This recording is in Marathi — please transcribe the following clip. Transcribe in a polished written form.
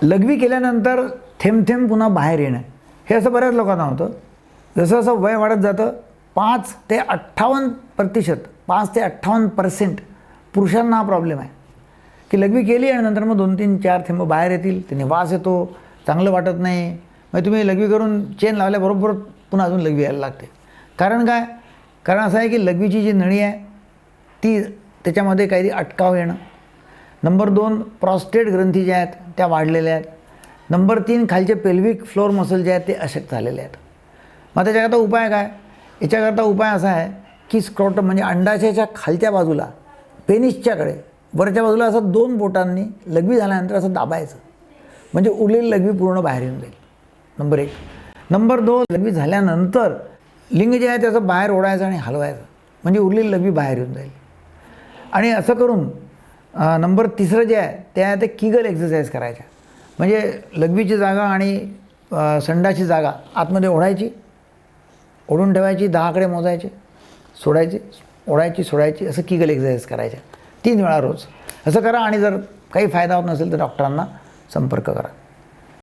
लघवी केल्यानंतर थेंब थेंब पुन्हा बाहेर येणं, हे असं बऱ्याच लोकांना होतं. जसं जसं वय वाढत जातं 5 ते 58%, 5 ते 58% पुरुषांना हा प्रॉब्लेम आहे की लघवी केली आणि नंतर मग 2-3-4 थेंब बाहेर येतील, त्याने वास येतो, चांगलं वाटत नाही. मग तुम्ही लघवी करून चेन लावल्याबरोबर पुन्हा अजून लघवी यायला लागते. कारण काय? कारण असं आहे की लघवीची जी नळी आहे ती, त्याच्यामध्ये काही अटकाव येणं. नंबर 2, प्रॉस्टेट ग्रंथी ज्या आहेत त्या वाढलेल्या आहेत. नंबर 3, खालचे पेल्विक फ्लोअर मसल जे आहेत ते अशक्त झालेले आहेत. मग त्याच्याकरता उपाय काय? याच्याकरता उपाय असा आहे की स्क्रोटम म्हणजे अंडाशयाच्या खालच्या बाजूला, पेनिसच्याकडे वरच्या बाजूला असं 2 बोटांनी लघवी झाल्यानंतर असं दाबायचं, म्हणजे उरलेली लघवी पूर्ण बाहेर येऊन जाईल. नंबर 1. नंबर 2, लघवी झाल्यानंतर लिंग जे आहे त्याचं बाहेर ओढायचं आणि हलवायचं, म्हणजे उरलेली लघवी बाहेर येऊन जाईल. आणि असं करून नंबर 3 जे आहे ते आहे ते किगल एक्सरसाइज करायच्या. म्हणजे लघवीची जागा आणि संडाची जागा आतमध्ये ओढायची, ओढून ठेवायची, 10कडे मोजायचे, सोडायची, ओढायची, सोडायची, असं किगल एक्सरसाइज करायच्या 3 वेळा रोज. असं करा आणि जर काही फायदा होत नसेल तर डॉक्टरांना संपर्क करा.